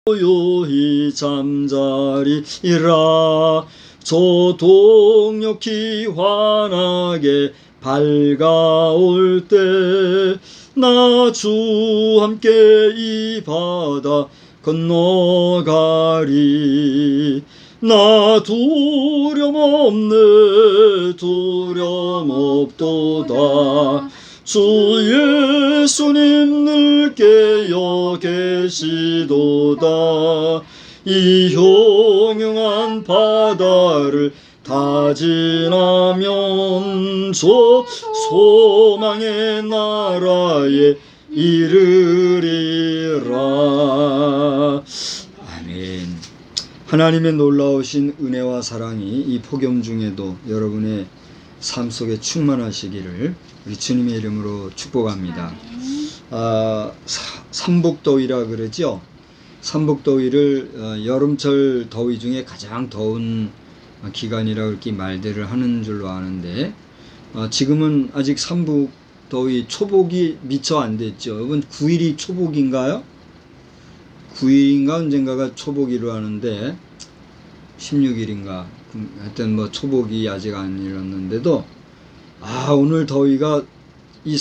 고요히 잠자리라. 저 동력히 환하게 밝아올 때 나 주 함께 이 바다 건너가리. 나 두려움 없네, 두려움 없도다. 주 예수님 늘 깨어 계시도다. 이 형용한 바다를 다 지나면 저 소망의 나라에 이르리라. 아멘. 하나님의 놀라우신 은혜와 사랑이 이 폭염 중에도 여러분의 삶 속에 충만하시기를 우리 주님의 이름으로 축복합니다. 삼복더위라 그러죠. 삼복더위를 여름철 더위 중에 가장 더운 기간이라 그렇게 말들을 하는 줄로 아는데, 지금은 아직 삼복더위 초복이 미처 안 됐죠. 이번 9일이 초복인가요? 9일인가 언젠가가 초복이로 하는데 16일인가 하여튼 뭐 초복이 아직 안 일었는데도 오늘 더위가 이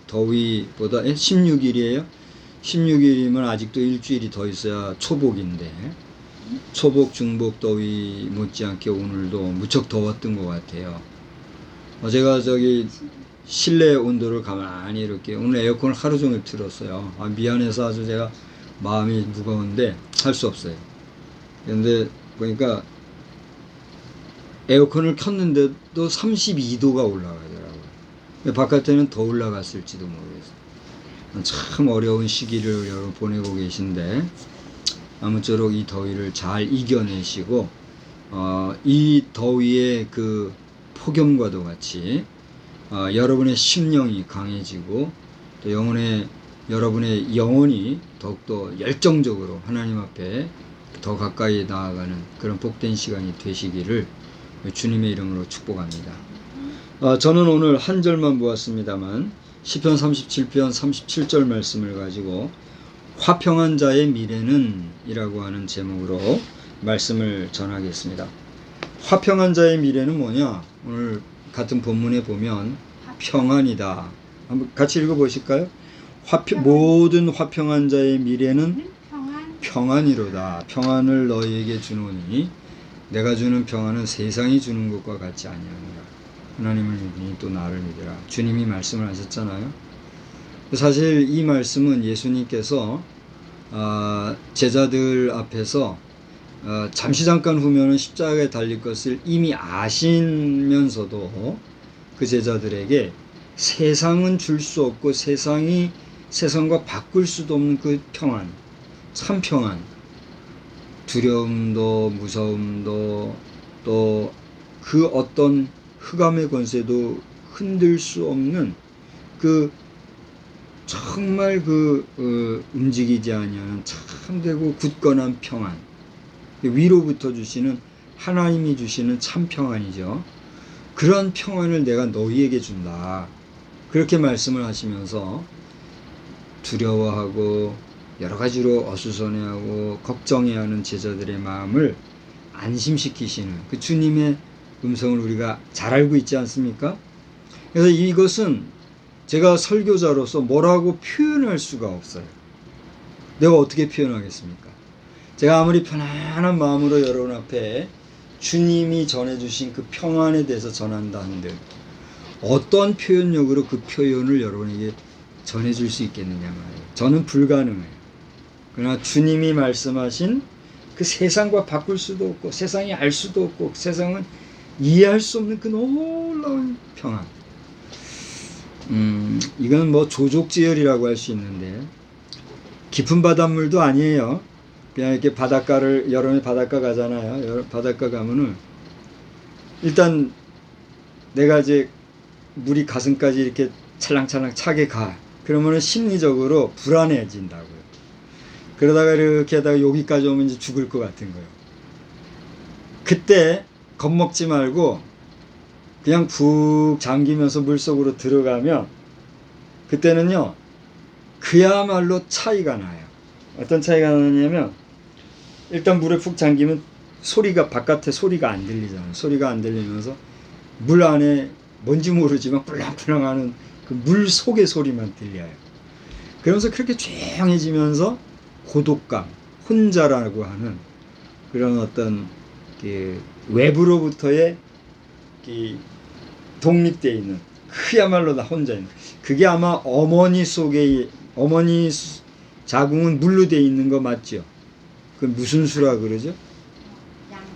더위보다 16일이에요. 16일이면 아직도 일주일이 더 있어야 초복인데, 초복 중복 더위 못지않게 오늘도 무척 더웠던 것 같아요. 제가 실내 온도를 가만히 이렇게, 오늘 에어컨을 하루 종일 틀었어요. 미안해서 아주 제가 마음이 무거운데 할 수 없어요. 그런데 보니까 에어컨을 켰는데도 32도가 올라가더라고요. 바깥에는 더 올라갔을지도 모르겠어요. 참 어려운 시기를 여러분 보내고 계신데, 아무쪼록 이 더위를 잘 이겨내시고, 이 더위의 그 폭염과도 같이 여러분의 심령이 강해지고, 또 여러분의 영혼이 더욱더 열정적으로 하나님 앞에 더 가까이 나아가는 그런 복된 시간이 되시기를 주님의 이름으로 축복합니다. 저는 오늘 한 절만 보았습니다만 시편 37편 37절 말씀을 가지고 화평한 자의 미래는 이라고 하는 제목으로 말씀을 전하겠습니다. 화평한 자의 미래는 뭐냐? 오늘 같은 본문에 보면 평안이다. 한번 같이 읽어보실까요? 모든 화평한 자의 미래는 평안이로다. 평안을 너희에게 주노니 내가 주는 평안은 세상이 주는 것과 같지 아니하니라. 하나님을 믿으니 또 나를 믿으라. 주님이 말씀을 하셨잖아요. 사실 이 말씀은 예수님께서 제자들 앞에서 잠시 잠깐 후면은 십자가에 달릴 것을 이미 아시면서도 그 제자들에게 세상은 줄 수 없고 세상과 바꿀 수도 없는 그 평안, 참 평안, 두려움도 무서움도 또 그 어떤 흑암의 권세도 흔들 수 없는 그 정말 움직이지 아니하는 참되고 굳건한 평안, 위로부터 주시는 하나님이 주시는 참 평안이죠. 그런 평안을 내가 너희에게 준다. 그렇게 말씀을 하시면서 두려워하고 여러 가지로 어수선해하고 걱정해하는 제자들의 마음을 안심시키시는 그 주님의 음성을 우리가 잘 알고 있지 않습니까? 그래서 이것은 제가 설교자로서 뭐라고 표현할 수가 없어요. 내가 어떻게 표현하겠습니까? 제가 아무리 편안한 마음으로 여러분 앞에 주님이 전해주신 그 평안에 대해서 전한다 한들 어떤 표현력으로 그 표현을 여러분에게 전해줄 수 있겠느냐 말이에요. 저는 불가능해요. 그러나 주님이 말씀하신 그 세상과 바꿀 수도 없고 세상이 알 수도 없고 세상은 이해할 수 없는 그 놀라운 평안. 이건 뭐 조족지열이라고 할 수 있는데 깊은 바닷물도 아니에요. 그냥 이렇게 여름에 바닷가 가잖아요. 바닷가 가면은 일단 내가 이제 물이 가슴까지 이렇게 찰랑찰랑 차게 가. 그러면은 심리적으로 불안해진다고요. 그러다가 이렇게 하다가 여기까지 오면 이제 죽을 것 같은 거예요. 그때 겁먹지 말고 그냥 푹 잠기면서 물속으로 들어가면 그때는요 그야말로 차이가 나요. 어떤 차이가 나냐면 일단 물에 푹 잠기면 소리가 바깥에 소리가 안 들리잖아요. 소리가 안 들리면서 물 안에 뭔지 모르지만 꿀렁꿀렁하는 그 물 속의 소리만 들려요. 그러면서 그렇게 조용해지면서 고독감, 혼자라고 하는 그런 어떤 그 외부로부터의 그 독립되어 있는 그야말로 나 혼자 있는 그게 아마 어머니 속에 어머니 자궁은 물로 되어 있는 거 맞죠? 그 무슨 수라 그러죠?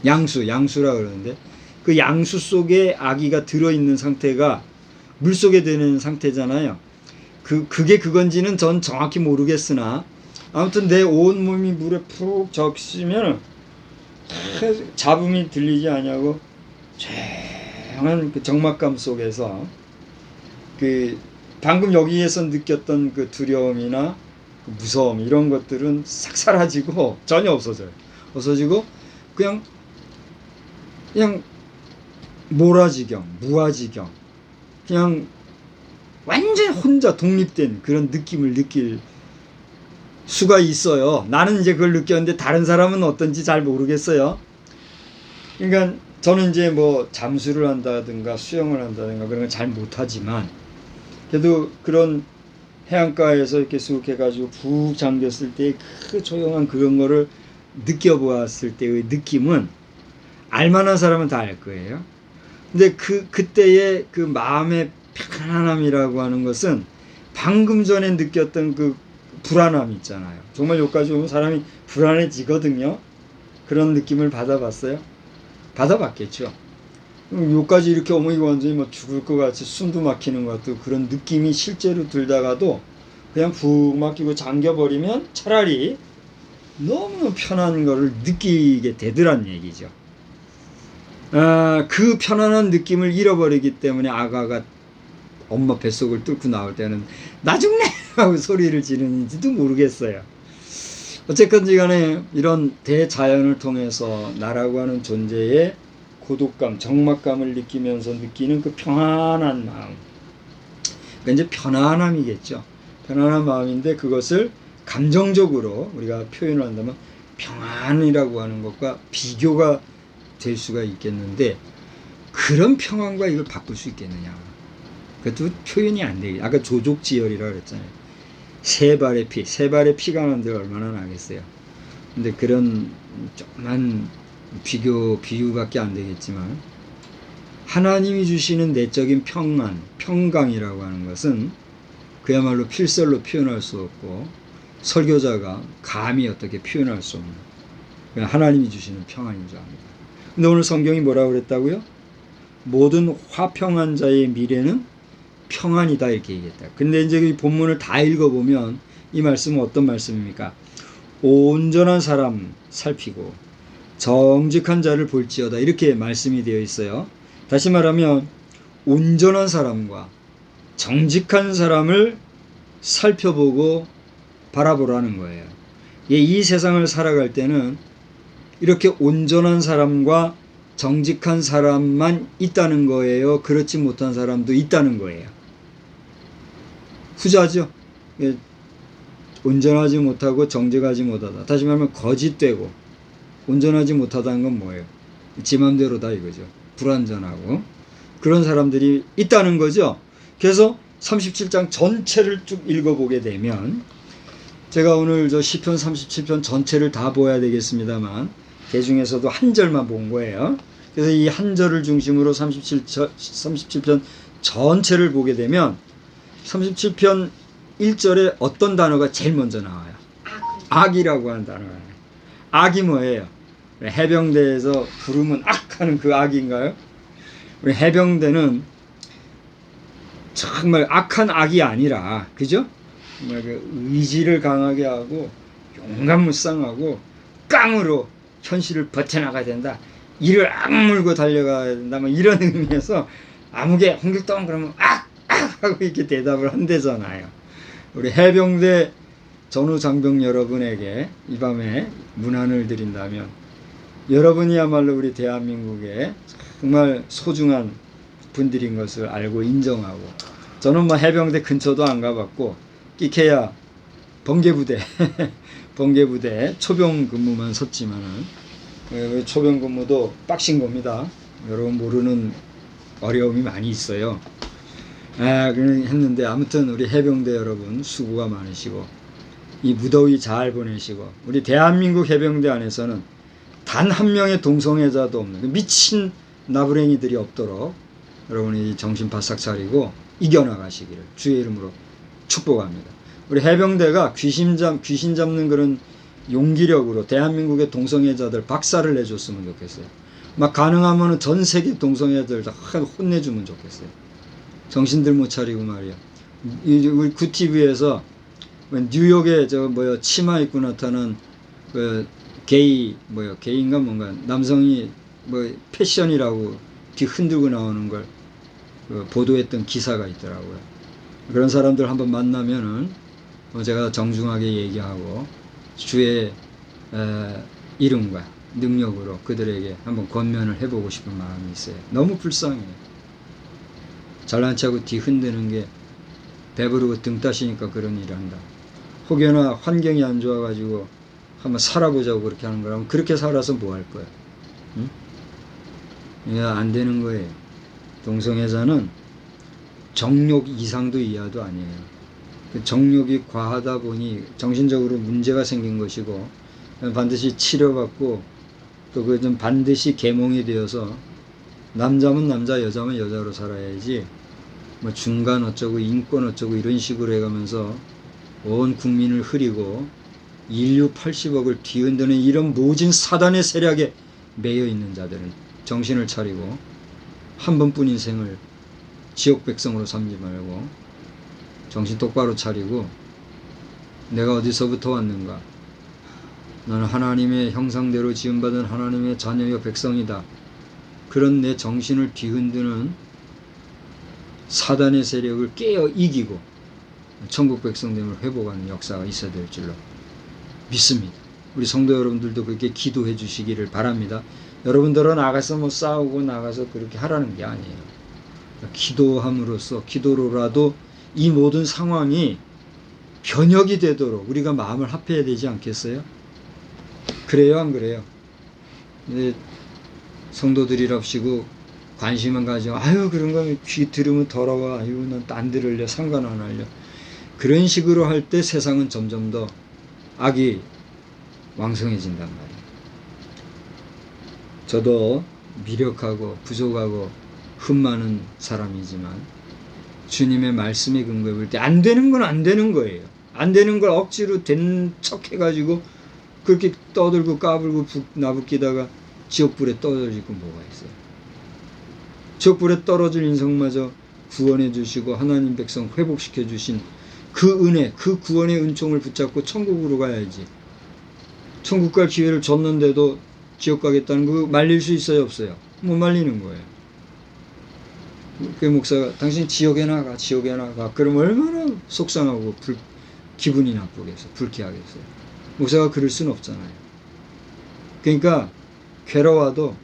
양수라 그러는데 그 양수 속에 아기가 들어있는 상태가 물 속에 드는 상태잖아요. 그게 그건지는 전 정확히 모르겠으나 아무튼 내 온몸이 물에 푹 적시면 잡음이 들리지 않냐고 조용한 그 적막감 속에서 그 방금 여기에서 느꼈던 그 두려움이나 그 무서움 이런 것들은 싹 사라지고 전혀 없어져요. 없어지고 그냥 모라지경, 무아지경 그냥 완전 혼자 독립된 그런 느낌을 느낄 수가 있어요. 나는 이제 그걸 느꼈는데 다른 사람은 어떤지 잘 모르겠어요. 그러니까 저는 이제 뭐 잠수를 한다든가 수영을 한다든가 그런 건 잘 못하지만 그래도 그런 해안가에서 이렇게 쑥 해가지고 푹 잠겼을 때 그 조용한 그런 거를 느껴보았을 때의 느낌은 알만한 사람은 다 알 거예요. 근데 그때의 그 마음의 편안함이라고 하는 것은 방금 전에 느꼈던 그 불안함 있잖아요. 정말 여기까지 오면 사람이 불안해지거든요. 그런 느낌을 받아봤어요? 받아봤겠죠. 여기까지 이렇게 오면 이거 완전히 뭐 죽을 것 같이 숨도 막히는 것 같고 그런 느낌이 실제로 들다가도 그냥 푹 막히고 잠겨버리면 차라리 너무 편한 거를 느끼게 되더란 얘기죠. 그 편안한 느낌을 잃어버리기 때문에 아가가 엄마 뱃속을 뚫고 나올 때는 나 죽네! 하고 소리를 지르는지도 모르겠어요. 어쨌건지 간에 이런 대자연을 통해서 나라고 하는 존재의 고독감, 적막감을 느끼면서 느끼는 그 평안한 마음. 그러니까 이제 편안함이겠죠. 편안한 마음인데 그것을 감정적으로 우리가 표현을 한다면 평안이라고 하는 것과 비교가 될 수가 있겠는데 그런 평안과 이걸 바꿀 수 있겠느냐. 그것도 표현이 안 되겠죠. 아까 조족지혈이라고 그랬잖아요. 세 발의 피가 나는데 얼마나 나겠어요. 근데 그런 조그만 비유밖에 안 되겠지만 하나님이 주시는 내적인 평안, 평강이라고 하는 것은 그야말로 필설로 표현할 수 없고 설교자가 감히 어떻게 표현할 수 없는 하나님이 주시는 평안인 줄 압니다. 근데 오늘 성경이 뭐라고 그랬다고요? 모든 화평한 자의 미래는 평안이다 이렇게 얘기했다. 근데 이제 이 본문을 다 읽어보면 이 말씀은 어떤 말씀입니까? 온전한 사람 살피고 정직한 자를 볼지어다 이렇게 말씀이 되어 있어요. 다시 말하면 온전한 사람과 정직한 사람을 살펴보고 바라보라는 거예요. 이 세상을 살아갈 때는 이렇게 온전한 사람과 정직한 사람만 있다는 거예요? 그렇지 못한 사람도 있다는 거예요? 후자죠. 온전하지 못하고 정직하지 못하다. 다시 말하면 거짓되고 온전하지 못하다는 건 뭐예요? 지 맘대로다 이거죠. 불완전하고 그런 사람들이 있다는 거죠. 그래서 37장 전체를 쭉 읽어보게 되면 제가 오늘 저 시편 37편 전체를 다 보아야 되겠습니다만 대중에서도 한 절만 본 거예요. 그래서 이 한 절을 중심으로 37편 전체를 보게 되면 37편 1절에 어떤 단어가 제일 먼저 나와요? 악이라고 하는 단어가. 악이 뭐예요? 해병대에서 부르면 악 하는 그 악인가요? 우리 해병대는 정말 악한 악이 아니라, 그죠? 정말 그 의지를 강하게 하고 용감무쌍하고 깡으로 현실을 버텨나가야 된다. 이를 악물고 달려가야 된다. 뭐 이런 의미에서 아무개 홍길동 그러면 악! 악! 하고 이렇게 대답을 한대잖아요. 우리 해병대 전후 장병 여러분에게 이 밤에 문안을 드린다면 여러분이야말로 우리 대한민국의 정말 소중한 분들인 것을 알고 인정하고 저는 뭐 해병대 근처도 안 가봤고 끼케야 번개부대 번개부대 초병 근무만 섰지만은 초병 근무도 빡신 겁니다. 여러분 모르는 어려움이 많이 있어요. 했는데 아무튼 우리 해병대 여러분 수고가 많으시고 이 무더위 잘 보내시고 우리 대한민국 해병대 안에서는 단 한 명의 동성애자도 없는 미친 나부랭이들이 없도록 여러분이 정신 바싹 차리고 이겨나가시기를 주의 이름으로 축복합니다. 우리 해병대가 귀신 잡는 그런 용기력으로 대한민국의 동성애자들 박살을 내줬으면 좋겠어요. 막 가능하면 전 세계 동성애자들 다 혼내주면 좋겠어요. 정신들 못 차리고 말이야. 우리 구티비에서 뉴욕에 치마 입고 나타난 그 게이인가 뭔가 남성이 패션이라고 뒤 흔들고 나오는 걸 보도했던 기사가 있더라고요. 그런 사람들 한번 만나면은 제가 정중하게 얘기하고 주의 이름과 능력으로 그들에게 한번 권면을 해보고 싶은 마음이 있어요. 너무 불쌍해요. 잘난 척하고 뒤 흔드는 게 배부르고 등 따시니까 그런 일을 한다. 혹여나 환경이 안 좋아가지고 한번 살아보자고 그렇게 하는 거라면 그렇게 살아서 뭐 할 거야? 응? 이게 안 되는 거예요. 동성애자는 정욕 이상도 이하도 아니에요. 그 정욕이 과하다 보니 정신적으로 문제가 생긴 것이고 반드시 치료받고 또 그 좀 반드시 계몽이 되어서 남자면 남자 여자면 여자로 살아야지 뭐 중간 어쩌고 인권 어쩌고 이런 식으로 해가면서 온 국민을 흐리고 인류 80억을 뒤흔드는 이런 모진 사단의 세력에 매여 있는 자들은 정신을 차리고 한 번뿐 인생을 지옥 백성으로 삼지 말고 정신 똑바로 차리고 내가 어디서부터 왔는가? 너는 하나님의 형상대로 지음받은 하나님의 자녀여 백성이다. 그런 내 정신을 뒤흔드는 사단의 세력을 깨어 이기고 천국 백성됨을 회복하는 역사가 있어야 될 줄로 믿습니다. 우리 성도 여러분들도 그렇게 기도해 주시기를 바랍니다. 여러분들은 나가서 뭐 싸우고 나가서 그렇게 하라는 게 아니에요. 기도함으로써 기도로라도 이 모든 상황이 변혁이 되도록 우리가 마음을 합해야 되지 않겠어요? 그래요, 안 그래요? 성도들이랍시고 관심만 가지고 아유 그런 거 귀 들으면 더러워, 아유 난 안 들을래, 상관 안 할래, 그런 식으로 할 때 세상은 점점 더 악이 왕성해진단 말이에요. 저도 미력하고 부족하고 흠 많은 사람이지만 주님의 말씀에 근거해 볼 때 안 되는 건 안 되는 거예요. 안 되는 걸 억지로 된 척 해가지고 그렇게 떠들고 까불고 나부끼다가 지옥불에 떨어지고 뭐가 있어요. 지옥불에 떨어질 인성마저 구원해 주시고 하나님 백성 회복시켜 주신 그 은혜, 그 구원의 은총을 붙잡고 천국으로 가야지. 천국 갈 기회를 줬는데도 지옥 가겠다는 거 말릴 수 있어요, 없어요? 못 말리는 거예요. 그 목사가 당신 지옥에 나가, 지옥에 나가. 그럼 얼마나 속상하고 기분이 나쁘겠어요, 불쾌하겠어요. 목사가 그럴 수는 없잖아요. 그러니까 괴로워도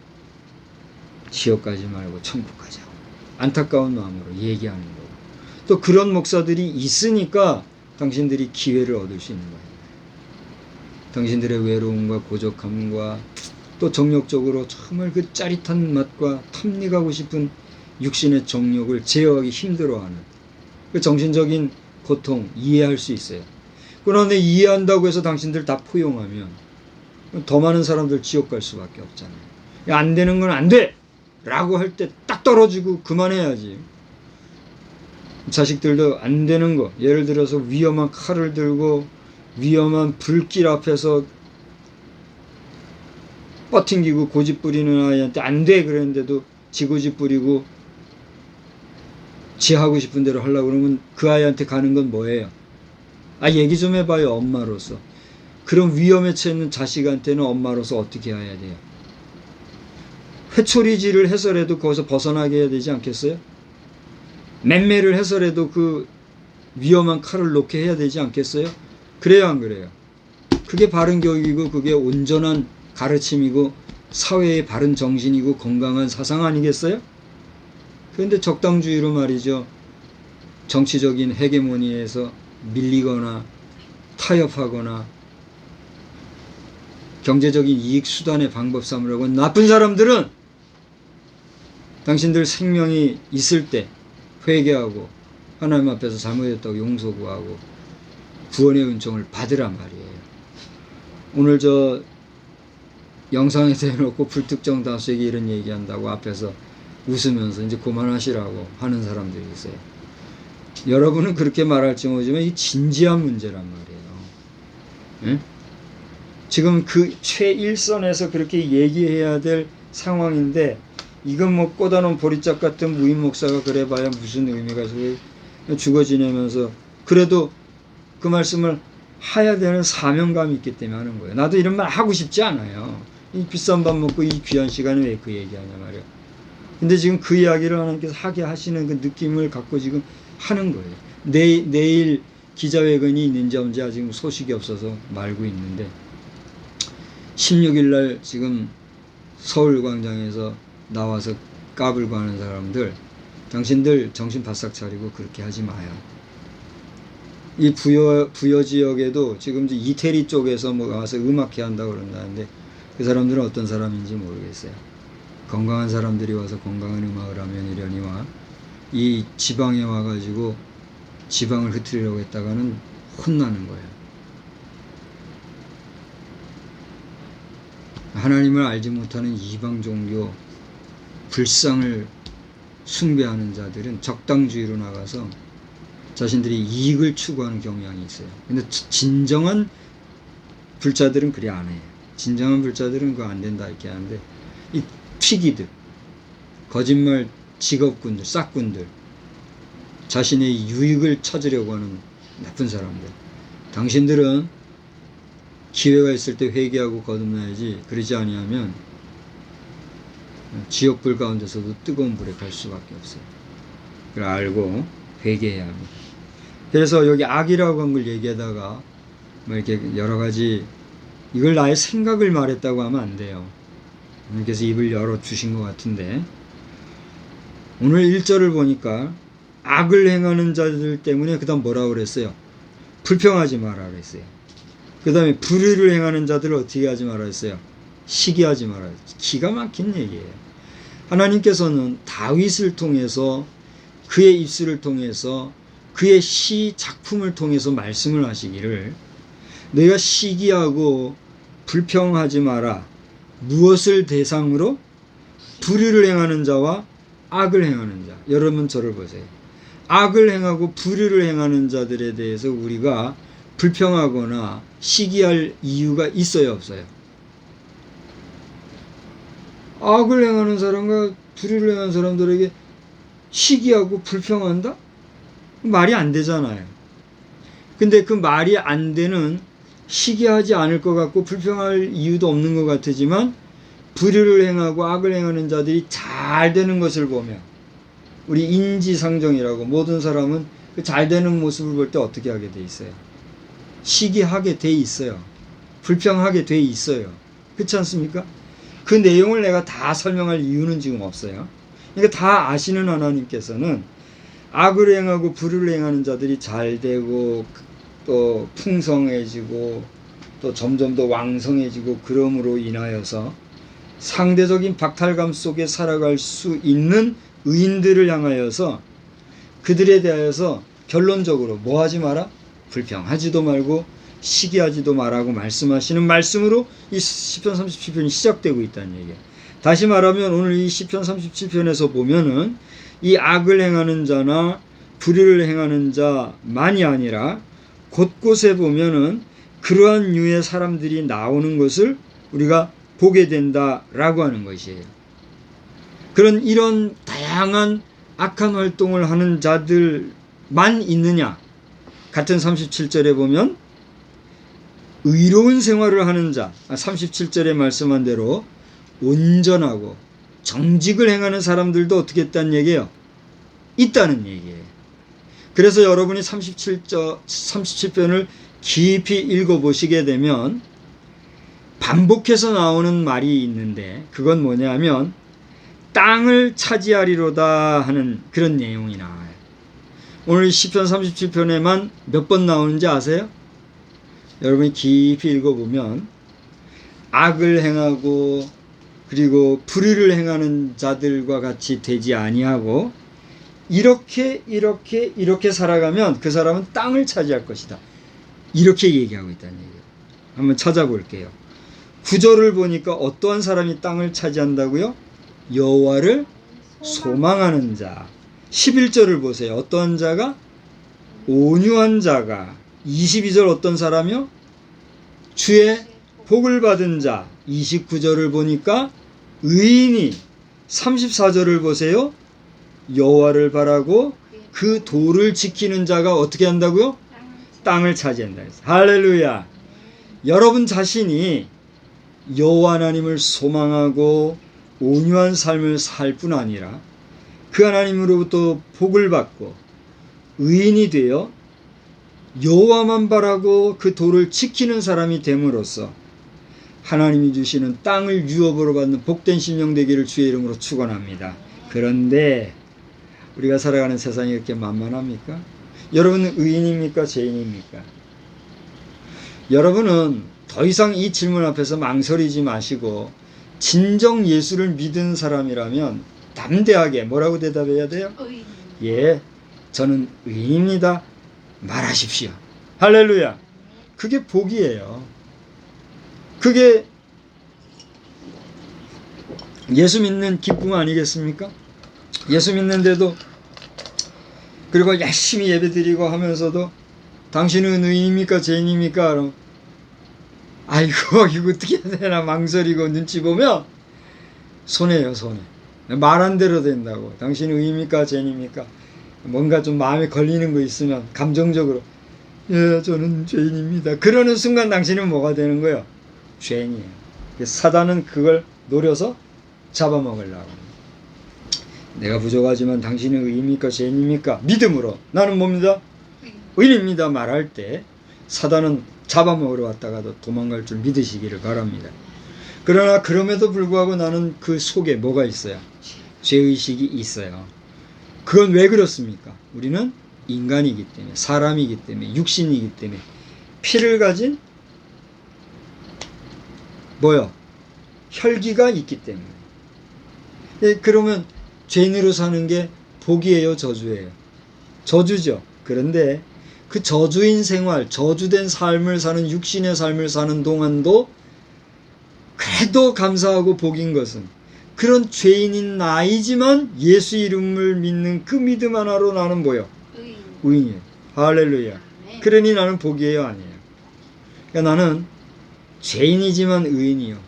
지옥 가지 말고 천국 가자고 안타까운 마음으로 얘기하는 거고, 또 그런 목사들이 있으니까 당신들이 기회를 얻을 수 있는 거예요. 당신들의 외로움과 고적함과 또 정욕적으로 정말 그 짜릿한 맛과 탐닉하고 싶은 육신의 정욕을 제어하기 힘들어하는 그 정신적인 고통 이해할 수 있어요. 그런데 이해한다고 해서 당신들 다 포용하면 더 많은 사람들 지옥 갈 수밖에 없잖아요. 안 되는 건 안 돼! 라고 할 때 딱 떨어지고 그만해야지. 자식들도 안 되는 거, 예를 들어서 위험한 칼을 들고 위험한 불길 앞에서 뻗팅기고 고집 부리는 아이한테 안 돼 그랬는데도 지 고집 부리고 지 하고 싶은 대로 하려고 그러면 그 아이한테 가는 건 뭐예요? 얘기 좀 해봐요, 엄마로서. 그런 위험에 처해 있는 자식한테는 엄마로서 어떻게 해야 돼요? 회초리질을 해서라도 거기서 벗어나게 해야 되지 않겠어요? 맴매를 해서라도 그 위험한 칼을 놓게 해야 되지 않겠어요? 그래요, 안 그래요? 그게 바른 교육이고 그게 온전한 가르침이고 사회의 바른 정신이고 건강한 사상 아니겠어요? 그런데 적당주의로 말이죠, 정치적인 헤게모니에서 밀리거나 타협하거나 경제적인 이익 수단의 방법 삼으려고 나쁜 사람들은 당신들 생명이 있을 때 회개하고 하나님 앞에서 잘못했다고 용서 구하고 구원의 은총을 받으란 말이에요. 오늘 저 영상에 대놓고 불특정 다수에게 이런 얘기한다고 앞에서 웃으면서 이제 그만하시라고 하는 사람들이 있어요. 여러분은 그렇게 말할지 모르지만 이 진지한 문제란 말이에요. 예? 지금 그 최일선에서 그렇게 얘기해야 될 상황인데 이건 뭐 꽂아놓은 보리짝 같은 무인 목사가 그래봐야 무슨 의미가 있어요. 죽어 지내면서 그래도 그 말씀을 해야 되는 사명감이 있기 때문에 하는 거예요. 나도 이런 말 하고 싶지 않아요. 이 비싼 밥 먹고 이 귀한 시간에 왜 그 얘기하냐 말이야. 근데 지금 그 이야기를 하나님께서 하게 하시는 그 느낌을 갖고 지금 하는 거예요. 내일 기자회견이 있는지 없는지 아직 소식이 없어서 말고 있는데 16일 날 지금 서울광장에서 나와서 까불고 하는 사람들, 당신들 정신 바싹 차리고 그렇게 하지 마요. 이 부여 지역에도 지금 이태리 쪽에서 뭐 와서 음악회 한다고 그런다는데 그 사람들은 어떤 사람인지 모르겠어요. 건강한 사람들이 와서 건강한 음악을 하면 이러니와 이 지방에 와가지고 지방을 흐트리려고 했다가는 혼나는 거예요. 하나님을 알지 못하는 이방 종교 불상을 숭배하는 자들은 적당주의로 나가서 자신들이 이익을 추구하는 경향이 있어요. 근데 진정한 불자들은 그리 안 해요. 진정한 불자들은 그거 안 된다 이렇게 하는데 이 튀기들, 거짓말 직업군들, 싹군들, 자신의 유익을 찾으려고 하는 나쁜 사람들. 당신들은 기회가 있을 때 회개하고 거듭나야지 그러지 아니하면 지옥불 가운데서도 뜨거운 불에 갈 수밖에 없어요. 그걸 알고 회개해야 합니다. 그래서 여기 악이라고 한 걸 얘기하다가 뭐 이렇게 여러 가지 이걸 나의 생각을 말했다고 하면 안 돼요. 하나님께서 입을 열어주신 것 같은데 오늘 1절을 보니까 악을 행하는 자들 때문에 그 다음 뭐라고 그랬어요? 불평하지 마라 그랬어요. 그 다음에 불의를 행하는 자들을 어떻게 하지 마라 했어요? 시기하지 마라. 기가 막힌 얘기예요. 하나님께서는 다윗을 통해서 그의 입술을 통해서 그의 시 작품을 통해서 말씀을 하시기를 너희가 시기하고 불평하지 마라. 무엇을 대상으로? 불의를 행하는 자와 악을 행하는 자. 여러분 저를 보세요. 악을 행하고 불의를 행하는 자들에 대해서 우리가 불평하거나 시기할 이유가 있어요 없어요? 악을 행하는 사람과 불의를 행하는 사람들에게 시기하고 불평한다? 말이 안 되잖아요. 근데 그 말이 안 되는 시기하지 않을 것 같고 불평할 이유도 없는 것 같지만 불의를 행하고 악을 행하는 자들이 잘 되는 것을 보며 우리 인지상정이라고 모든 사람은 그 잘 되는 모습을 볼 때 어떻게 하게 돼 있어요? 시기하게 돼 있어요. 불평하게 돼 있어요. 그렇지 않습니까? 그 내용을 내가 다 설명할 이유는 지금 없어요. 그러니까 다 아시는 하나님께서는 악을 행하고 불의를 행하는 자들이 잘 되고 또 풍성해지고 또 점점 더 왕성해지고 그럼으로 인하여서 상대적인 박탈감 속에 살아갈 수 있는 의인들을 향하여서 그들에 대하여서 결론적으로 뭐 하지 마라? 불평하지도 말고 시기하지도 말라고 말씀하시는 말씀으로 이 시편 37편이 시작되고 있다는 얘기예요. 다시 말하면 오늘 이 시편 37편에서 보면은 이 악을 행하는 자나 불의를 행하는 자만이 아니라 곳곳에 보면은 그러한 류의 사람들이 나오는 것을 우리가 보게 된다라고 하는 것이에요. 이런 다양한 악한 활동을 하는 자들만 있느냐? 같은 37절에 보면 의로운 생활을 하는 자, 37절에 말씀한 대로 온전하고 정직을 행하는 사람들도 어떻게 했다는 얘기예요? 있다는 얘기예요. 그래서 여러분이 37편을 깊이 읽어보시게 되면 반복해서 나오는 말이 있는데 그건 뭐냐면 땅을 차지하리로다 하는 그런 내용이 나와요. 오늘 시편 37편에만 몇 번 나오는지 아세요? 여러분이 깊이 읽어보면 악을 행하고 그리고 불의를 행하는 자들과 같이 되지 아니하고 이렇게 살아가면 그 사람은 땅을 차지할 것이다. 이렇게 얘기하고 있다는 얘기예요. 한번 찾아볼게요. 9절을 보니까 어떠한 사람이 땅을 차지한다고요? 여호와를 소망하는 자. 11절을 보세요. 어떠한 자가? 온유한 자가. 22절 어떤 사람이요? 주의 복을 받은 자. 29절을 보니까 의인이. 34절을 보세요. 여호와를 바라고 그 도를 지키는 자가 어떻게 한다고요? 땅을 차지한다. 할렐루야. 여러분 자신이 여호와 하나님을 소망하고 온유한 삶을 살 뿐 아니라 그 하나님으로부터 복을 받고 의인이 되어 여호와만 바라고 그 도를 지키는 사람이 됨으로써 하나님이 주시는 땅을 유업으로 받는 복된 심령 되기를 주의 이름으로 축원합니다. 그런데 우리가 살아가는 세상이 이렇게 만만합니까? 여러분은 의인입니까? 죄인입니까? 여러분은 더 이상 이 질문 앞에서 망설이지 마시고 진정 예수를 믿은 사람이라면 담대하게 뭐라고 대답해야 돼요? 의인. 예, 저는 의인입니다. 말하십시오. 할렐루야. 그게 복이에요. 그게 예수 믿는 기쁨 아니겠습니까? 예수 믿는데도 그리고 열심히 예배드리고 하면서도 당신은 의인입니까? 죄인입니까? 그럼 아이고 이거 어떻게 해야 되나 망설이고 눈치 보면 손해요. 손해. 말한 대로 된다고. 당신은 의인입니까? 죄인입니까? 뭔가 좀 마음에 걸리는 거 있으면 감정적으로 예 저는 죄인입니다. 그러는 순간 당신은 뭐가 되는 거예요? 죄인이에요. 사단은 그걸 노려서 잡아먹으려고. 내가 부족하지만 당신은 의인입니까? 죄인입니까? 믿음으로 나는 뭡니다? 의인입니다 말할 때 사단은 잡아먹으러 왔다가도 도망갈 줄 믿으시기를 바랍니다. 그러나 그럼에도 불구하고 나는 그 속에 뭐가 있어요? 죄의식이 있어요. 그건 왜 그렇습니까? 우리는 인간이기 때문에, 사람이기 때문에, 육신이기 때문에, 피를 가진 뭐요? 혈기가 있기 때문에. 예, 그러면 죄인으로 사는 게 복이에요, 저주예요? 저주죠. 그런데 그 저주인 생활, 저주된 삶을 사는 육신의 삶을 사는 동안도 그래도 감사하고 복인 것은 그런 죄인인 나이지만 예수 이름을 믿는 그 믿음 하나로 나는 뭐요? 의인이에요. 할렐루야. 그러니 나는 복이에요, 아니에요? 그러니까 나는 죄인이지만 의인이요.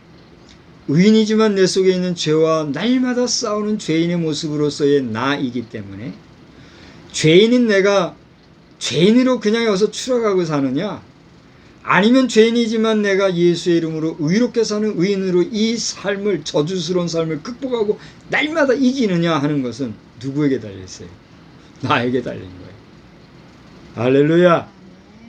의인이지만 내 속에 있는 죄와 날마다 싸우는 죄인의 모습으로서의 나이기 때문에 죄인인 내가 죄인으로 그냥 여기서 추락하고 사느냐 아니면 죄인이지만 내가 예수의 이름으로 의롭게 사는 의인으로 이 삶을 저주스러운 삶을 극복하고 날마다 이기느냐 하는 것은 누구에게 달려있어요? 나에게 달린 거예요. 할렐루야.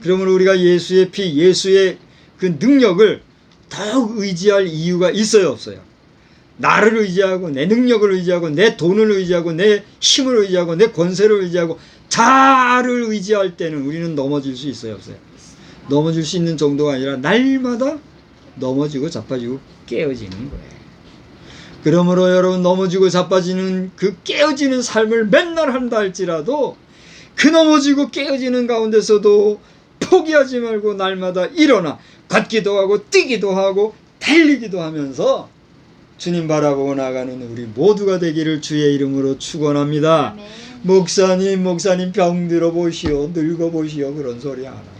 그러므로 우리가 예수의 피, 예수의 그 능력을 더욱 의지할 이유가 있어요, 없어요? 나를 의지하고 내 능력을 의지하고 내 돈을 의지하고 내 힘을 의지하고 내 권세를 의지하고 자아를 의지할 때는 우리는 넘어질 수 있어요, 없어요? 넘어질 수 있는 정도가 아니라 날마다 넘어지고 자빠지고 깨어지는 거예요. 그러므로 여러분 넘어지고 자빠지는 그 깨어지는 삶을 맨날 한다 할지라도 그 넘어지고 깨어지는 가운데서도 포기하지 말고 날마다 일어나 걷기도 하고 뛰기도 하고 달리기도 하면서 주님 바라보고 나가는 우리 모두가 되기를 주의 이름으로 축원합니다. 아멘. 목사님 병들어 보시오, 늙어 보시오 그런 소리 안 합니다.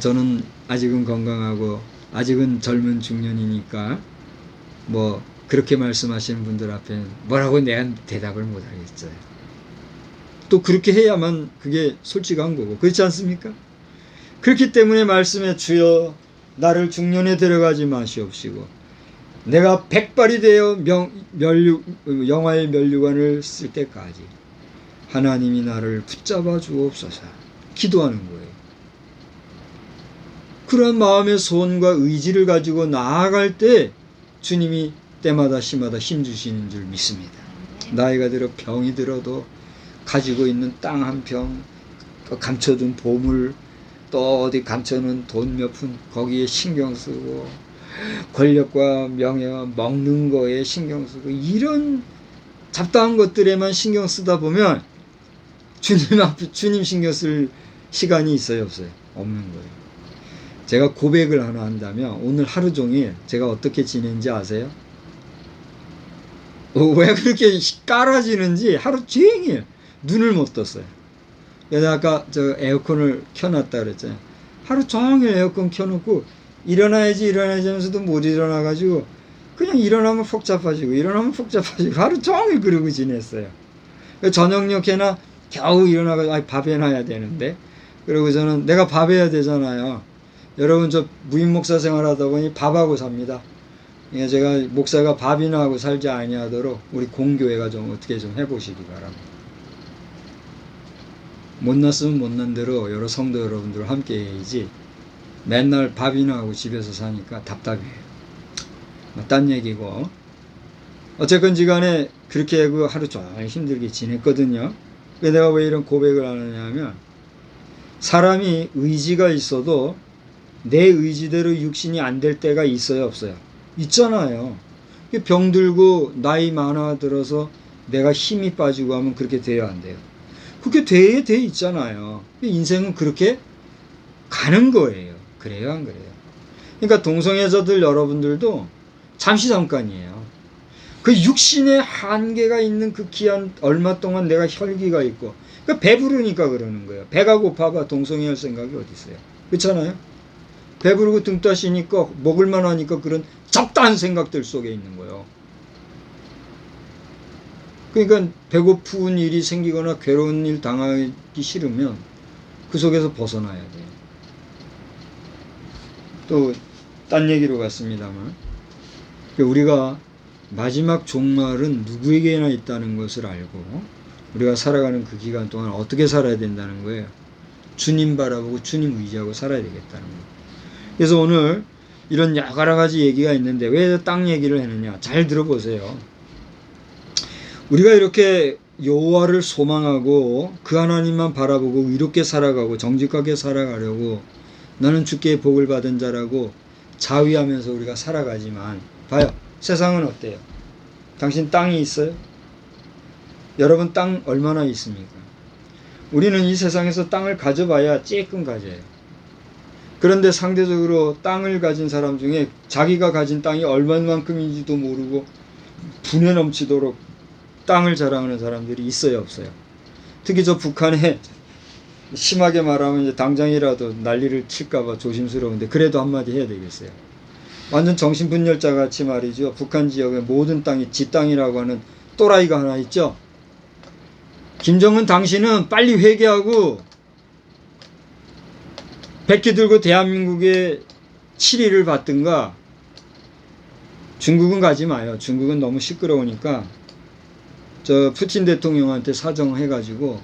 저는 아직은 건강하고 아직은 젊은 중년이니까 뭐 그렇게 말씀하시는 분들 앞에 뭐라고 내가 대답을 못 하겠어요. 또 그렇게 해야만 그게 솔직한 거고 그렇지 않습니까? 그렇기 때문에 말씀에 주여 나를 중년에 데려가지 마시옵시고 내가 백발이 되어 영화의 면류관을 쓸 때까지 하나님이 나를 붙잡아 주옵소서 기도하는 거예요. 그런 마음의 소원과 의지를 가지고 나아갈 때 주님이 때마다 시마다 힘주시는 줄 믿습니다. 나이가 들어 병이 들어도 가지고 있는 땅 한 평, 감춰둔 보물, 또 어디 감춰놓은 돈 몇 푼 거기에 신경 쓰고 권력과 명예와 먹는 거에 신경 쓰고 이런 잡다한 것들에만 신경 쓰다 보면 주님 신경 쓸 시간이 있어요, 없어요? 없는 거예요. 제가 고백을 하나 한다면 오늘 하루 종일 제가 어떻게 지낸지 아세요? 왜 그렇게 깔아지는지 하루 종일 눈을 못 떴어요. 그래서 아까 저 에어컨을 켜놨다 그랬잖아요. 하루 종일 에어컨 켜놓고 일어나야지 하면서도 못 일어나가지고 그냥 일어나면 복잡하지고 하루 종일 그러고 지냈어요. 저녁녘에나 겨우 일어나가지고 밥 해놔야 되는데 그러고서는 내가 밥 해야 되잖아요. 여러분 저 무임 목사 생활하다 보니 밥하고 삽니다. 제가 목사가 밥이나 하고 살지 아니하도록 우리 공교회가 좀 어떻게 좀 해보시기 바랍니다. 못났으면 못난 대로 여러 성도 여러분들 함께 해야지 맨날 밥이나 하고 집에서 사니까 답답해요. 딴 얘기고 어쨌건지 간에 그렇게 하루 종일 힘들게 지냈거든요. 내가 왜 이런 고백을 하느냐 면 사람이 의지가 있어도 내 의지대로 육신이 안 될 때가 있어요, 없어요? 있잖아요. 병들고 나이 많아 들어서 내가 힘이 빠지고 하면 그렇게 돼야 안 돼요? 그렇게 돼 있잖아요. 인생은 그렇게 가는 거예요. 그래요, 안 그래요? 그러니까 동성애자들 여러분들도 잠깐이에요. 그 육신의 한계가 있는 그 기한 얼마 동안 내가 혈기가 있고, 그러니까 배부르니까 그러는 거예요. 배가 고파봐 동성애할 생각이 어디 있어요? 그렇잖아요? 배부르고 등 따시니까 먹을만 하니까 그런 잡다한 생각들 속에 있는 거예요. 그러니까 배고픈 일이 생기거나 괴로운 일 당하기 싫으면 그 속에서 벗어나야 돼요. 또 딴 얘기로 갔습니다만 우리가 마지막 종말은 누구에게나 있다는 것을 알고 우리가 살아가는 그 기간 동안 어떻게 살아야 된다는 거예요. 주님 바라보고 주님 의지하고 살아야 되겠다는 거예요. 그래서 오늘 이런 여러 가지 얘기가 있는데 왜 땅 얘기를 했느냐, 잘 들어보세요. 우리가 이렇게 여호와를 소망하고 그 하나님만 바라보고 이롭게 살아가고 정직하게 살아가려고 나는 주께 복을 받은 자라고 자위하면서 우리가 살아가지만 봐요, 세상은 어때요? 당신 땅이 있어요? 여러분 땅 얼마나 있습니까? 우리는 이 세상에서 땅을 가져봐야 쬐끔 가져요. 그런데 상대적으로 땅을 가진 사람 중에 자기가 가진 땅이 얼마만큼인지도 모르고 분에 넘치도록 땅을 자랑하는 사람들이 있어요, 없어요? 특히 저 북한에 심하게 말하면 이제 당장이라도 난리를 칠까봐 조심스러운데 그래도 한마디 해야 되겠어요. 완전 정신분열자 같이 말이죠. 북한 지역의 모든 땅이 지 땅이라고 하는 또라이가 하나 있죠. 김정은 당신은 빨리 회개하고 백기 들고 대한민국의 7위를 받든가. 중국은 가지 마요. 중국은 너무 시끄러우니까 저 푸틴 대통령한테 사정해가지고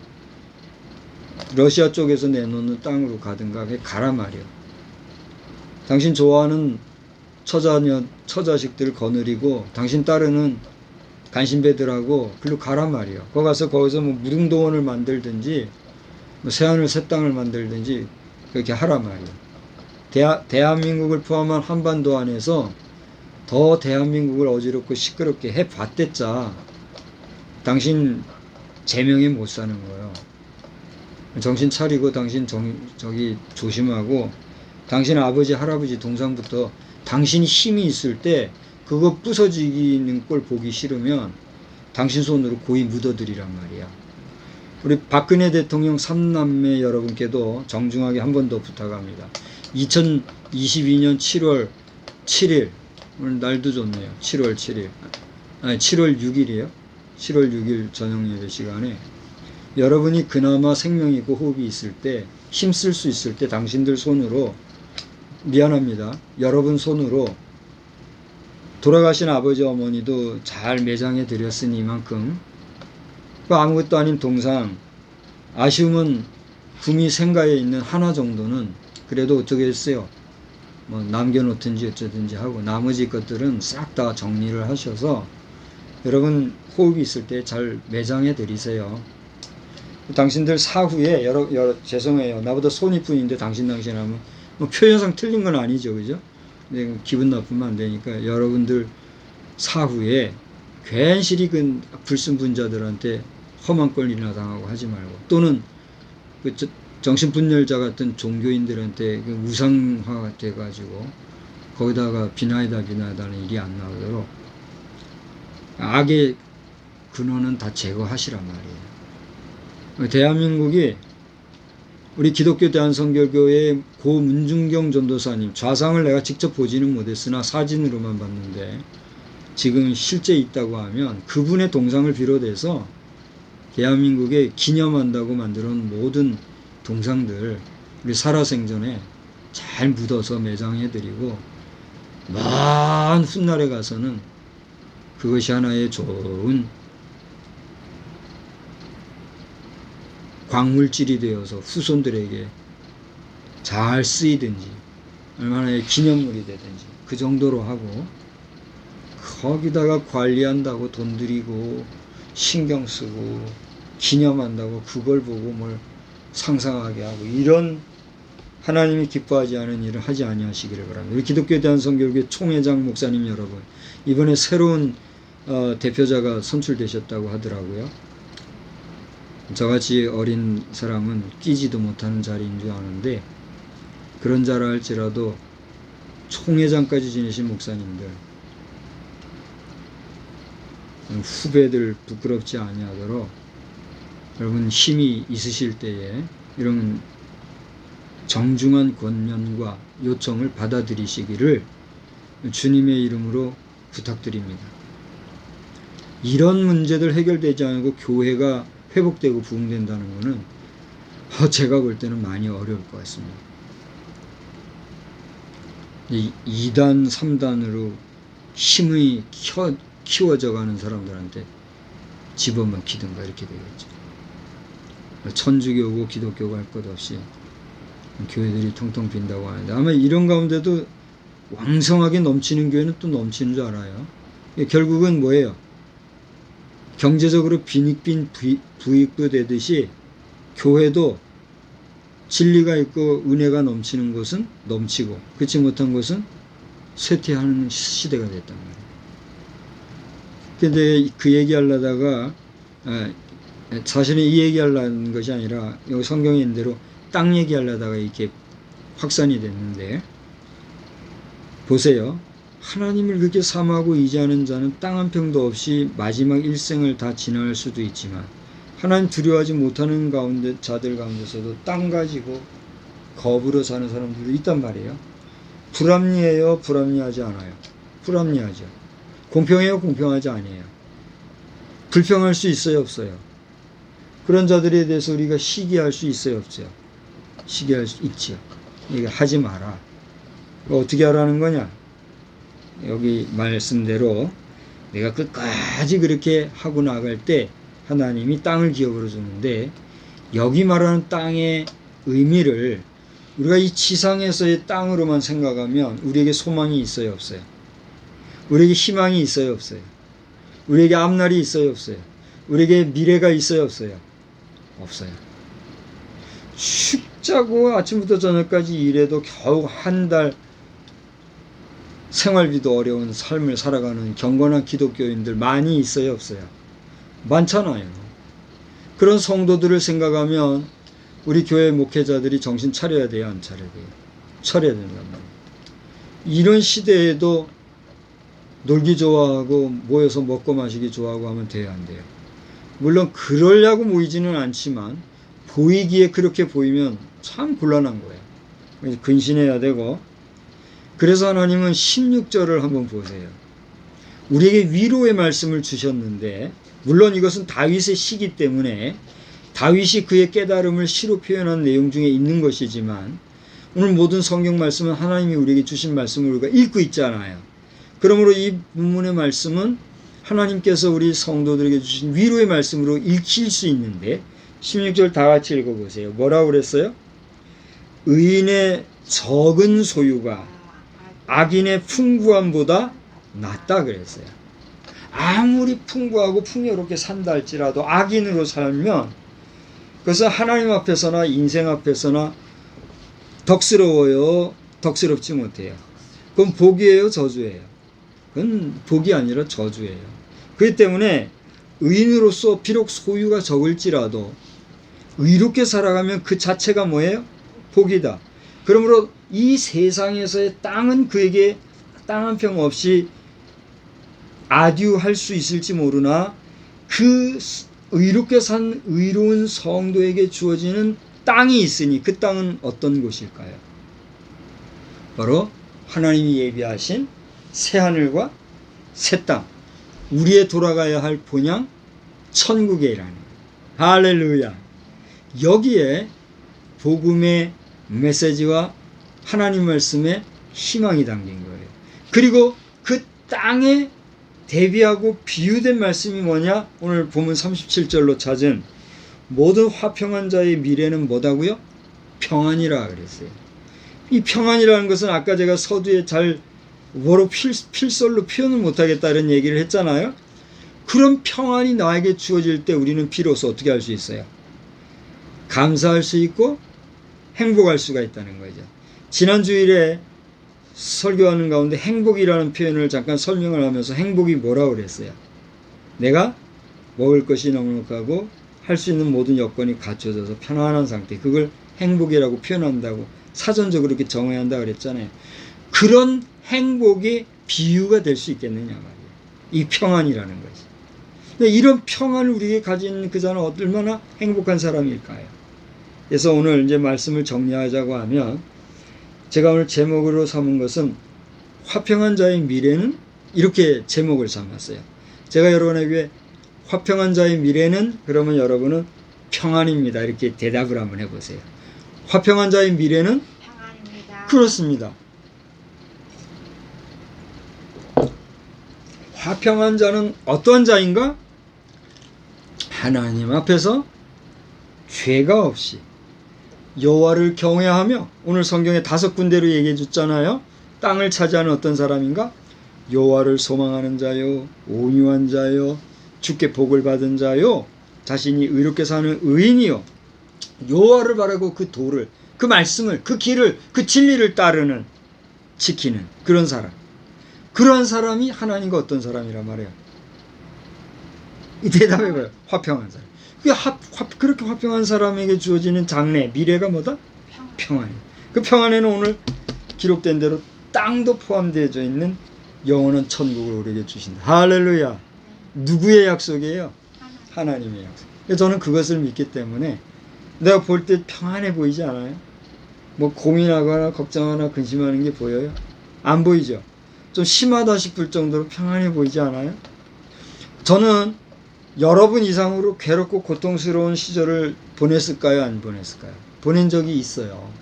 러시아 쪽에서 내놓는 땅으로 가든가 가라 말이요. 당신 좋아하는 처자식들 거느리고 당신 따르는 간신배들하고 글로 가라 말이요. 거기서 뭐 무릉도원을 만들든지 뭐 새하늘 새 땅을 만들든지 그렇게 하라 말이요. 대한민국을 포함한 한반도 안에서 더 대한민국을 어지럽고 시끄럽게 해봤댔자 당신 제명에 못 사는 거예요. 정신 차리고 당신 저기 조심하고 당신 아버지 할아버지 동상부터 당신이 힘이 있을 때 그거 부서지는 꼴 보기 싫으면 당신 손으로 고이 묻어드리란 말이야. 우리 박근혜 대통령 3남매 여러분께도 정중하게 한 번 더 부탁합니다. 2022년 7월 7일 오늘 날도 좋네요. 7월 7일 아니 7월 6일이에요. 7월 6일 저녁 예배 시간에 여러분이 그나마 생명 있고 호흡이 있을 때 힘쓸 수 있을 때 당신들 손으로 미안합니다. 여러분 손으로 돌아가신 아버지 어머니도 잘 매장해 드렸으니만큼 그 아무것도 아닌 동상 아쉬움은 구미 생가에 있는 하나 정도는 그래도 어떻게 했어요? 뭐 남겨놓든지 어쩌든지 하고 나머지 것들은 싹 다 정리를 하셔서 여러분 호흡이 있을 때 잘 매장해 드리세요. 당신들 사후에 죄송해요. 나보다 손이뿐인데 당신 하면 뭐 표현상 틀린 건 아니죠, 그죠? 근데 기분 나쁘면 안 되니까 여러분들 사후에 괜시리 그 불순분자들한테 험한 권리나 당하고 하지 말고, 또는 그 정신분열자 같은 종교인들한테 그 우상화 돼가지고 거기다가 비나이다는 일이 안 나오도록 악의 근원은 다 제거하시란 말이에요. 대한민국이 우리 기독교 대한성결교회 고 문중경 전도사님, 좌상을 내가 직접 보지는 못했으나 사진으로만 봤는데 지금 실제 있다고 하면 그분의 동상을 비롯해서 대한민국에 기념한다고 만들어 놓은 모든 동상들 우리 살아생전에 잘 묻어서 매장해드리고, 먼 훗날에 가서는 그것이 하나의 좋은 광물질이 되어서 후손들에게 잘 쓰이든지 얼마나 기념물이 되든지 그 정도로 하고, 거기다가 관리한다고 돈 들이고 신경 쓰고 기념한다고 그걸 보고 뭘 상상하게 하고, 이런 하나님이 기뻐하지 않은 일을 하지 아니하시기를 바랍니다. 우리 기독교 대한성결교회 총회장 목사님 여러분, 이번에 새로운 대표자가 선출되셨다고 하더라고요. 저같이 어린 사람은 끼지도 못하는 자리인 줄 아는데, 그런 자라 할지라도 총회장까지 지내신 목사님들, 후배들 부끄럽지 아니하도록 여러분 힘이 있으실 때에 이런 정중한 권면과 요청을 받아들이시기를 주님의 이름으로 부탁드립니다. 이런 문제들 해결되지 않고 교회가 회복되고 부흥된다는 것은 제가 볼 때는 많이 어려울 것 같습니다. 2단, 3단으로 힘이 키워져 가는 사람들한테 집어먹히든가 이렇게 되겠죠. 천주교고 기독교고 할 것 없이 교회들이 통통 빈다고 하는데, 아마 이런 가운데도 왕성하게 넘치는 교회는 또 넘치는 줄 알아요. 결국은 뭐예요? 경제적으로 빈익빈 부익부 되듯이 교회도 진리가 있고 은혜가 넘치는 곳은 넘치고 그렇지 못한 곳은 쇠퇴하는 시대가 됐단 말이에요. 근데 그 얘기하려다가 사실은 이 얘기하려는 것이 아니라 여기 성경에 있는 대로 땅 얘기하려다가 이렇게 확산이 됐는데, 보세요. 하나님을 그렇게 사모하고 의지하는 자는 땅 한 평도 없이 마지막 일생을 다 지날 수도 있지만, 하나님 두려워하지 못하는 자들 가운데서도 땅 가지고 겁으로 사는 사람들도 있단 말이에요. 불합리해요? 불합리하지 않아요? 불합리하죠. 공평해요? 공평하지 않아요? 불평할 수 있어요? 없어요? 그런 자들에 대해서 우리가 시기할 수 있어요? 없어요? 시기할 수 있죠. 이거 하지 마라. 어떻게 하라는 거냐? 여기 말씀대로 내가 끝까지 그렇게 하고 나갈 때 하나님이 땅을 기업으로 주는데, 여기 말하는 땅의 의미를 우리가 이 지상에서의 땅으로만 생각하면 우리에게 소망이 있어요? 없어요? 우리에게 희망이 있어요? 없어요? 우리에게 앞날이 있어요? 없어요? 우리에게 미래가 있어요? 없어요? 없어요. 쉽자고 아침부터 저녁까지 일해도 겨우 한 달 생활비도 어려운 삶을 살아가는 경건한 기독교인들 많이 있어요? 없어요? 많잖아요. 그런 성도들을 생각하면 우리 교회 목회자들이 정신 차려야 돼요? 안 차려야 돼요? 차려야 된단 말이에요. 이런 시대에도 놀기 좋아하고 모여서 먹고 마시기 좋아하고 하면 돼요? 안 돼요? 물론 그러려고 모이지는 않지만 보이기에 그렇게 보이면 참 곤란한 거예요. 근신해야 되고. 그래서 하나님은 16절을 한번 보세요. 우리에게 위로의 말씀을 주셨는데, 물론 이것은 다윗의 시기 때문에 다윗이 그의 깨달음을 시로 표현한 내용 중에 있는 것이지만, 오늘 모든 성경 말씀은 하나님이 우리에게 주신 말씀을 우리가 읽고 있잖아요. 그러므로 이 본문의 말씀은 하나님께서 우리 성도들에게 주신 위로의 말씀으로 읽힐 수 있는데, 16절 다 같이 읽어보세요. 뭐라고 그랬어요? 의인의 적은 소유가 악인의 풍부함보다 낫다 그랬어요. 아무리 풍부하고 풍요롭게 산다 할지라도 악인으로 살면 그것은 하나님 앞에서나 인생 앞에서나 덕스러워요, 덕스럽지 못해요. 그건 복이에요, 저주예요? 그건 복이 아니라 저주예요. 그렇기 때문에 의인으로서 비록 소유가 적을지라도 의롭게 살아가면 그 자체가 뭐예요? 복이다. 그러므로 이 세상에서의 땅은 그에게 땅 한 평 없이 아듀할 수 있을지 모르나 그 의롭게 산 의로운 성도에게 주어지는 땅이 있으니 그 땅은 어떤 곳일까요? 바로 하나님이 예비하신 새하늘과 새 땅, 우리의 돌아가야 할 본향 천국에 일하는 할렐루야. 여기에 복음의 메시지와 하나님 말씀의 희망이 담긴 거예요. 그리고 그 땅에 대비하고 비유된 말씀이 뭐냐? 오늘 본문 37절로 찾은 모든 화평한 자의 미래는 뭐다고요? 평안이라 그랬어요. 이 평안이라는 것은 아까 제가 서두에 잘 뭐로 필설로 표현을 못하겠다는 얘기를 했잖아요. 그런 평안이 나에게 주어질 때 우리는 비로소 어떻게 할 수 있어요? 감사할 수 있고 행복할 수가 있다는 거죠. 지난 주일에 설교하는 가운데 행복이라는 표현을 잠깐 설명을 하면서 행복이 뭐라고 그랬어요? 내가 먹을 것이 넉넉하고 할 수 있는 모든 여건이 갖춰져서 편안한 상태, 그걸 행복이라고 표현한다고 사전적으로 이렇게 정해야 한다고 그랬잖아요. 그런 행복의 비유가 될 수 있겠느냐 말이에요. 이 평안이라는 것이. 근데 이런 평안을 우리에게 가진 그 자는 얼마나 행복한 사람일까요? 그래서 오늘 이제 말씀을 정리하자고 하면 제가 오늘 제목으로 삼은 것은 화평한 자의 미래는 이렇게 제목을 삼았어요. 제가 여러분에게 화평한 자의 미래는 그러면 여러분은 평안입니다. 이렇게 대답을 한번 해보세요. 화평한 자의 미래는 평안입니다. 그렇습니다. 화평한 자는 어떠한 자인가? 하나님 앞에서 죄가 없이 여호와를 경외하며, 오늘 성경에 5군데로 얘기해 줬잖아요. 땅을 차지하는 어떤 사람인가? 여호와를 소망하는 자요, 온유한 자요, 주께 복을 받은 자요, 자신이 의롭게 사는 의인이요, 여호와를 바라고 그 도를, 그 말씀을, 그 길을, 그 진리를 따르는, 지키는 그런 사람. 그러한 사람이 하나님과 어떤 사람이란 말이에요? 이 대답해봐요. 화평한 사람. 그렇게 화평한 사람에게 주어지는 장래, 미래가 뭐다? 평안이에요. 그 평안에는 오늘 기록된 대로 땅도 포함되어 있는 영원한 천국을 우리에게 주신다. 할렐루야. 누구의 약속이에요? 하나님의 약속. 저는 그것을 믿기 때문에 내가 볼 때 평안해 보이지 않아요? 뭐 고민하거나 걱정하거나 근심하는 게 보여요? 안 보이죠? 좀 심하다 싶을 정도로 평안해 보이지 않아요? 저는 여러분 이상으로 괴롭고 고통스러운 시절을 보냈을까요? 안 보냈을까요? 보낸 적이 있어요.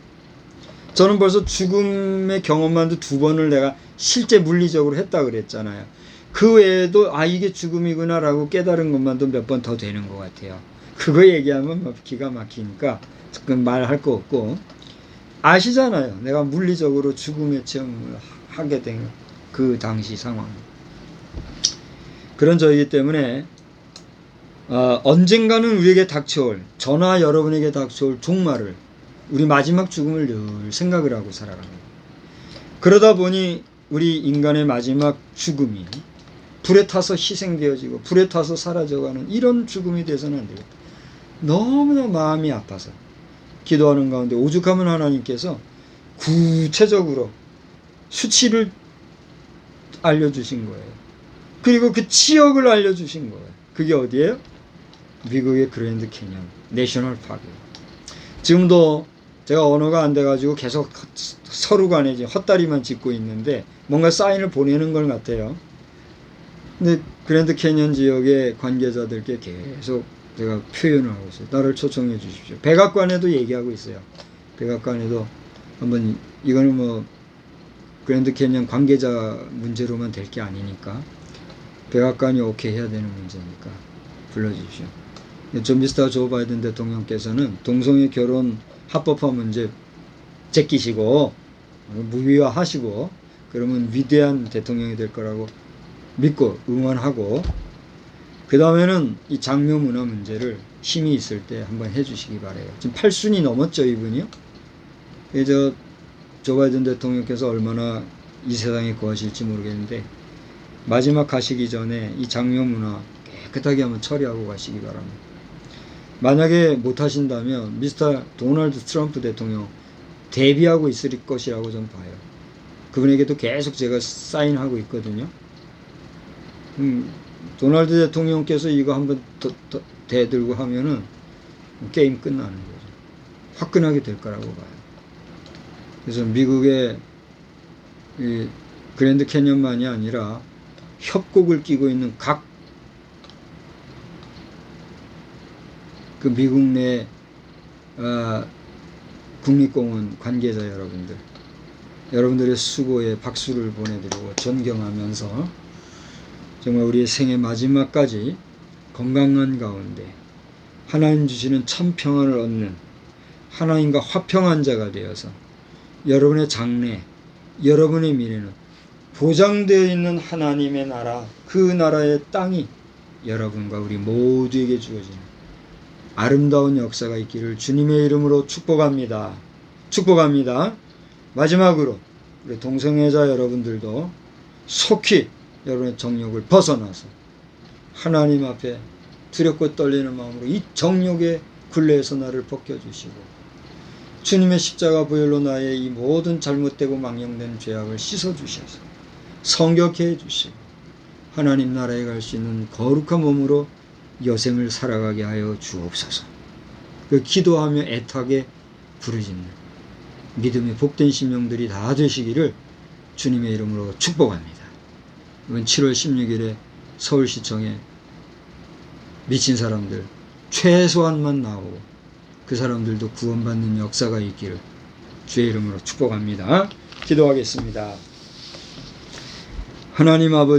저는 벌써 죽음의 경험만도 2번을 내가 실제 물리적으로 했다 그랬잖아요. 그 외에도 이게 죽음이구나 라고 깨달은 것만도 몇 번 더 되는 것 같아요. 그거 얘기하면 기가 막히니까 말할 거 없고, 아시잖아요. 내가 물리적으로 죽음의 체험을 하게 된 그 당시 상황. 그런 저이기 때문에 언젠가는 우리에게 닥쳐올, 저나 여러분에게 닥쳐올 종말을, 우리 마지막 죽음을 늘 생각을 하고 살아갑니다. 그러다 보니 우리 인간의 마지막 죽음이 불에 타서 희생되어지고 불에 타서 사라져가는 이런 죽음이 돼서는 안 되겠다. 너무나 마음이 아파서 기도하는 가운데 오죽하면 하나님께서 구체적으로 수치를 알려주신 거예요. 그리고 그 지역을 알려주신 거예요. 그게 어디예요? 미국의 그랜드 캐년 내셔널 파크예요. 지금도 제가 언어가 안 돼가지고 계속 서로 간에 헛다리만 짚고 있는데 뭔가 사인을 보내는 것 같아요. 근데 그랜드 캐년 지역의 관계자들께 계속 제가 표현을 하고 있어요. 나를 초청해 주십시오. 백악관에도 얘기하고 있어요. 백악관에도 한번, 이거는 뭐 그랜드 캐년 관계자 문제로만 될 게 아니니까 백악관이 오케이 해야 되는 문제니까 불러주십시오. 전 미스터 조 바이든 대통령께서는 동성애 결혼 합법화 문제 제끼시고 무비화하시고 그러면 위대한 대통령이 될 거라고 믿고 응원하고 그 다음에는 이 장묘 문화 문제를 힘이 있을 때 한번 해주시기 바래요. 지금 8순이 넘었죠, 이분이요. 그래서 조 바이든 대통령께서 얼마나 이 세상에 거하실지 모르겠는데 마지막 가시기 전에 이 장묘 문화 깨끗하게 한번 처리하고 가시기 바랍니다. 만약에 못하신다면 미스터 도널드 트럼프 대통령 대비하고 있을 것이라고 좀 봐요. 그분에게도 계속 제가 사인하고 있거든요. 도널드 대통령께서 이거 한번 더 대들고 하면은 게임 끝나는 거죠. 화끈하게 될 거라고 봐요. 그래서 미국의 이 그랜드 캐년만이 아니라 협곡을 끼고 있는 각 그 미국 내 국립공원 관계자 여러분들의 수고에 박수를 보내드리고 존경하면서 정말 우리의 생애 마지막까지 건강한 가운데 하나님 주시는 참 평안을 얻는 하나님과 화평한 자가 되어서 여러분의 장래, 여러분의 미래는 보장되어 있는 하나님의 나라, 그 나라의 땅이 여러분과 우리 모두에게 주어지는 아름다운 역사가 있기를 주님의 이름으로 축복합니다. 축복합니다. 마지막으로 우리 동성애자 여러분들도 속히 여러분의 정욕을 벗어나서 하나님 앞에 두렵고 떨리는 마음으로 이 정욕의 굴레에서 나를 벗겨주시고 주님의 십자가 보혈로 나의 이 모든 잘못되고 망령된 죄악을 씻어주셔서 성결케 해주시고 하나님 나라에 갈 수 있는 거룩한 몸으로 여생을 살아가게 하여 주옵소서. 그 기도하며 애타게 부르짖는 믿음의 복된 심령들이 다 되시기를 주님의 이름으로 축복합니다. 이번 7월 16일에 서울시청에 미친 사람들 최소한만 나오고 그 사람들도 구원받는 역사가 있기를 주의 이름으로 축복합니다. 기도하겠습니다. 하나님 아버지